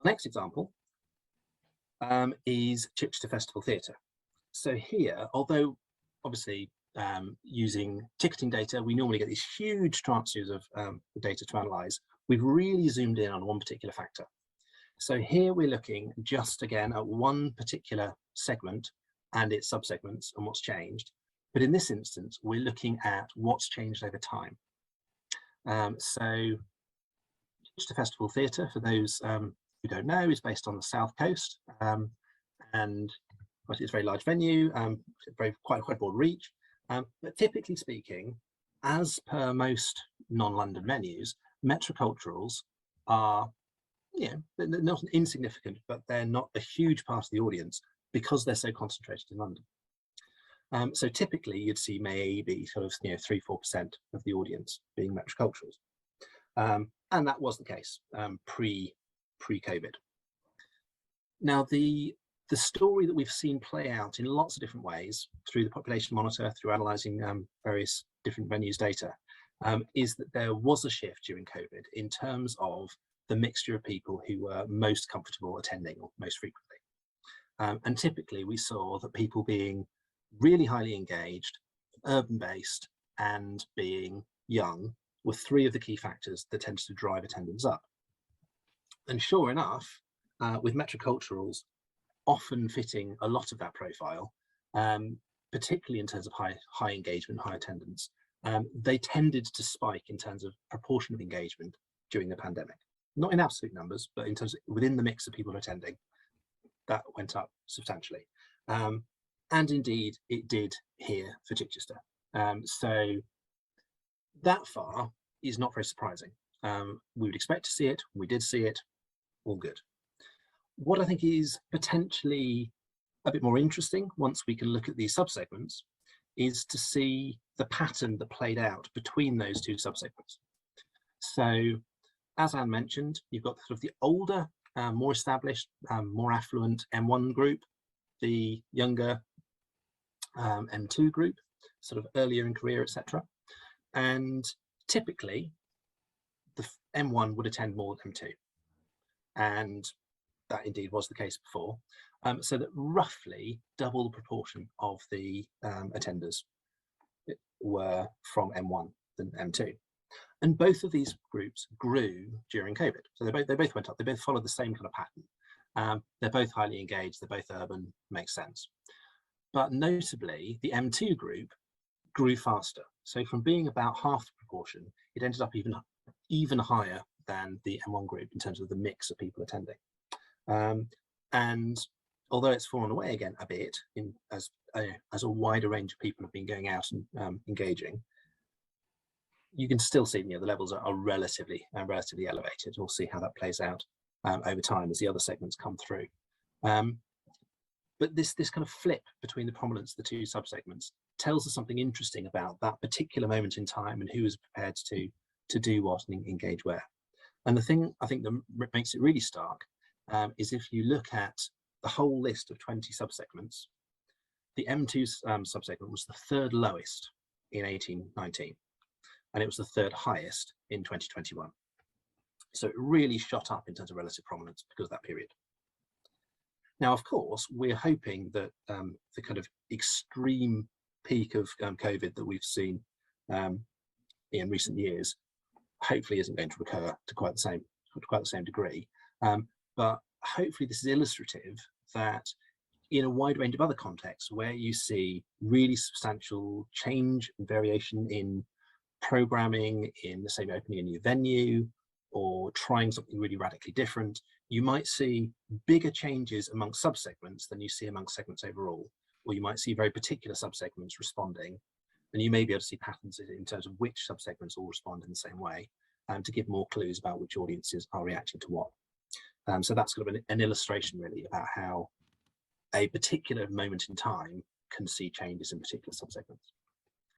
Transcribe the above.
Next example is Chichester Festival Theatre. So here, although obviously using ticketing data, we normally get these huge tranches of data to analyse. We've really zoomed in on one particular factor. So here we're looking just again at one particular segment and its subsegments and what's changed. But in this instance, we're looking at what's changed over time. So Chichester Festival Theatre, for those who don't know, is based on the South Coast, and it's a very large venue, quite broad reach. But typically speaking, as per most non-London venues, metroculturals are, they're not insignificant, but they're not a huge part of the audience because they're so concentrated in London. So typically you'd see maybe sort of 3-4% of the audience being metroculturals, and that was the case pre-COVID. Now the story that we've seen play out in lots of different ways through the population monitor, through analysing various different venues data, is that there was a shift during COVID in terms of the mixture of people who were most comfortable attending or most frequently. And typically we saw that people being really highly engaged, urban-based, and being young were three of the key factors that tended to drive attendance up. And sure enough, with metroculturals often fitting a lot of that profile, particularly in terms of high engagement, high attendance, they tended to spike in terms of proportion of engagement during the pandemic. Not in absolute numbers, but in terms of within the mix of people attending, that went up substantially. And indeed, it did here for Chichester. So that far is not very surprising. We would expect to see it, we did see it, all good. What I think is potentially a bit more interesting once we can look at these subsegments is to see the pattern that played out between those two subsegments. So as Anne mentioned, you've got sort of the older, more established, more affluent M1 group, the younger M2 group, sort of earlier in career, etc. And typically the M1 would attend more than M2. And that indeed was the case before. So that roughly double the proportion of the attenders were from M1 than M2. And both of these groups grew during COVID. So they both went up, they both followed the same kind of pattern. They're both highly engaged, they're both urban, makes sense. But notably, the M2 group grew faster. So from being about half the proportion, it ended up even higher than the M1 group in terms of the mix of people attending. And although it's fallen away again a bit as a wider range of people have been going out and engaging, you can still see the levels are relatively elevated. We'll see how that plays out over time as the other segments come through. But this kind of flip between the prominence of the two subsegments tells us something interesting about that particular moment in time and who is prepared to do what and engage where. And the thing I think that makes it really stark is if you look at the whole list of 20 subsegments, the M2 subsegment was the third lowest in 1819, and it was the third highest in 2021. So it really shot up in terms of relative prominence because of that period. Now, of course, we're hoping that the kind of extreme peak of COVID that we've seen in recent years hopefully isn't going to recur to quite the same degree. But hopefully this is illustrative that in a wide range of other contexts where you see really substantial change and variation in programming, in the same opening a new venue, or trying something really radically different, you might see bigger changes among subsegments than you see among segments overall, or you might see very particular subsegments responding, and you may be able to see patterns in terms of which subsegments all respond in the same way, to give more clues about which audiences are reacting to what. So that's kind of an illustration really about how a particular moment in time can see changes in particular subsegments.